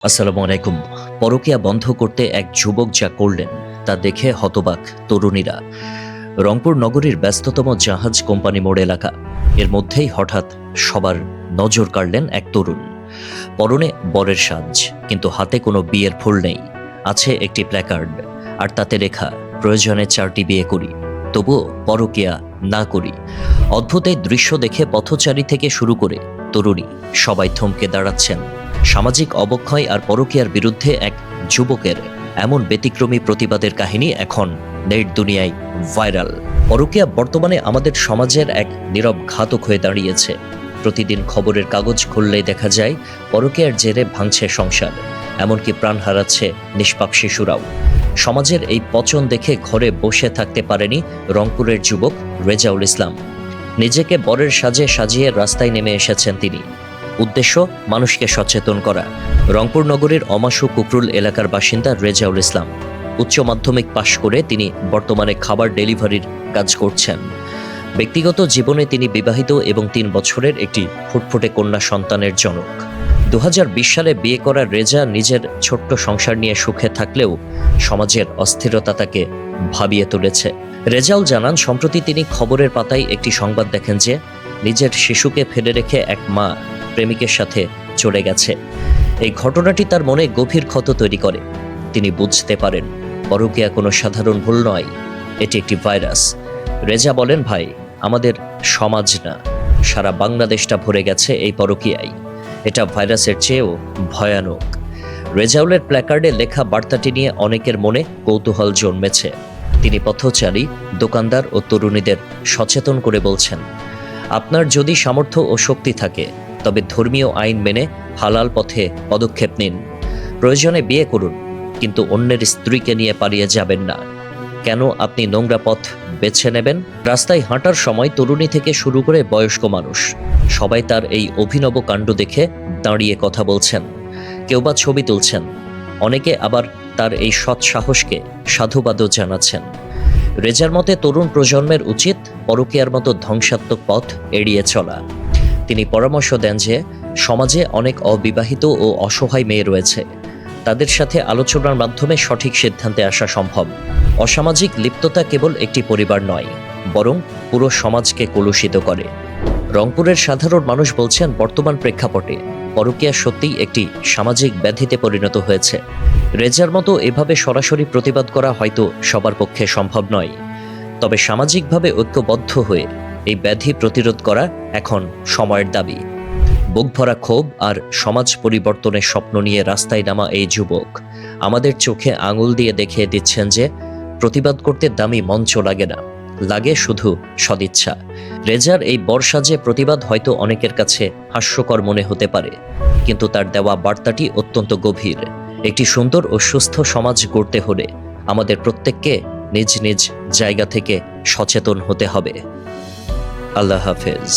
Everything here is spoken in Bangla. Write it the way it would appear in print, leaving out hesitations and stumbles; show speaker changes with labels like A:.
A: আসসালামু আলাইকুম। পরকীয়া বন্ধ করতে এক যুবক যা করলেন তা দেখে হতবাক তরুণীরা। রংপুর নগরীর ব্যস্ততম জাহাজ কোম্পানি মোড় এলাকা, এর মধ্যেই হঠাৎ সবার নজর কাড়লেন এক তরুণ। পরনে বরের সাজ, কিন্তু হাতে কোনো বিয়ের ফুল নেই। আছে একটি প্ল্যাকার্ড, আর তাতে লেখা, প্রয়োজনে 4টি বিয়ে করি, তবুও পরকীয়া না করি। অদ্ভুত এই দৃশ্য দেখে পথচারী থেকে শুরু করে তরুণী সবাই থমকে দাঁড়াচ্ছেন। সামাজিক অবক্ষয় আর পরকীয়ার বিরুদ্ধে এক যুবকের এমন ব্যতিক্রমী প্রতিবাদের কাহিনী এখন নেট দুনিয়ায় ভাইরাল। পরকীয়া বর্তমানে আমাদের সমাজের এক নীরব ঘাতক হয়ে দাঁড়িয়েছে। প্রতিদিন খবরের কাগজ খুললেই দেখা যায় পরকীয়ার জেরে ভাঙছে সংসার, এমনকি প্রাণ হারাচ্ছে নিষ্পাপ শিশুরাও। সমাজের এই পচন দেখে ঘরে বসে থাকতে পারেনি রংপুরের যুবক রেজাউল ইসলাম। নিজেকে বরের সাজে সাজিয়ে রাস্তায় নেমে এসেছেন তিনি। উদ্দেশ্য মানুষকে সচেতন করা। রংপুর নগরীর অমাশু কুকরুল এলাকার বাসিন্দা রেজাউল ইসলাম উচ্চ মাধ্যমিক পাশ করে তিনি বর্তমানে খাবার ডেলিভারির কাজ করছেন। ব্যক্তিগত জীবনে তিনি বিবাহিত এবং 3 বছরের একটি ফুটফুটে কন্যা সন্তানের জনক। 2020 সালে বিয়ে করা রেজা নিজের ছোট্ট সংসার নিয়ে সুখে থাকলেও সমাজের অস্থিরতা তাকে ভাবিয়ে তুলেছে। রেজাউল জানান, সম্প্রতি তিনি খবরের পাতায় একটি সংবাদ দেখেন যে নিজের শিশুকে ফেলে রেখে এক মা প্রেমিকের সাথে চলে গেছে। এই ঘটনাটি তার মনে গভীর ক্ষত তৈরি করে। তিনি বুঝতে পারেন পরকীয়া কোনো সাধারণ ভুল নয়, এটি একটি ভাইরাস। রেজা বলেন, ভাই, আমাদের সমাজ না, সারা বাংলাদেশটা ভরে গেছে এই পরকীয়ায়। এটা ভাইরাসের চেয়েও ভয়ানক। রেজাউলের প্ল্যাকার্ডে লেখা বার্তাটি নিয়ে অনেকের মনে কৌতূহল জন্মেছে। তিনি পথচারী, দোকানদার ও তরুণীদের সচেতন করে বলছেন, আপনার যদি সামর্থ্য ও শক্তি থাকে তবে ধর্মীয় আইন মেনে হালাল পথে পদক্ষেপ নিন। প্রয়োজনে বিয়ে করুন, কিন্তু অন্যের স্ত্রীকে নিয়ে পালিয়ে যাবেন না। কেন আপনি নোংরা পথ বেছে নেবেন? রাস্তায় হাঁটার সময় তরুণী থেকে শুরু করে বয়স্ক মানুষ সবাই তার এই অভিনব কাণ্ড দেখে দাঁড়িয়ে কথা বলছেন, কেউ বা ছবি তুলছেন, অনেকে আবার তার এই সৎ সাহসকে সাধুবাদও জানাচ্ছেন। রেজার মতে তরুণ প্রজন্মের উচিত পরকীয়ার মতো ধ্বংসাত্মক পথ এড়িয়ে চলা। তিনি পরামর্শ দেন যে সমাজে অনেক অবিবাহিত ও অসহায় মেয়ে রয়েছে, তাদের সাথে আলোচনার মাধ্যমে সঠিক সিদ্ধান্তে আসা সম্ভব। অসামাজিক লিপ্ততা কেবল একটি পরিবার নয়, বরং পুরো সমাজকে কলুষিত করে। রংপুরের সাধারণ মানুষ বলছেন, বর্তমান প্রেক্ষাপটে পরকীয়া সত্যিই একটি সামাজিক ব্যাধিতে পরিণত হয়েছে। রেজার মতো এভাবে সরাসরি প্রতিবাদ করা হয়তো সবার পক্ষে সম্ভব নয়, তবে সামাজিকভাবে ঐক্যবদ্ধ হয়ে এই ব্যাধি প্রতিরোধ করা এখন সময়ের দাবি। বুক ভরা ক্ষোভ আর সমাজ পরিবর্তনের স্বপ্ন নিয়ে রাস্তায় নামা এই যুবক আমাদের চোখে আঙুল দিয়ে দেখিয়ে দিচ্ছেন যে প্রতিবাদ করতে দামি মঞ্চ লাগে না, লাগে শুধু সদিচ্ছা। রেজার এই বর্ষাজে প্রতিবাদ হয়তো অনেকের কাছে হাস্যকর মনে হতে পারে, কিন্তু তার দেওয়া বার্তাটি অত্যন্ত গভীর। একটি সুন্দর ও সুস্থ সমাজ গড়তে হলে আমাদের প্রত্যেককে নিজ নিজ জায়গা থেকে সচেতন হতে হবে। আল্লাহ হাফেজ।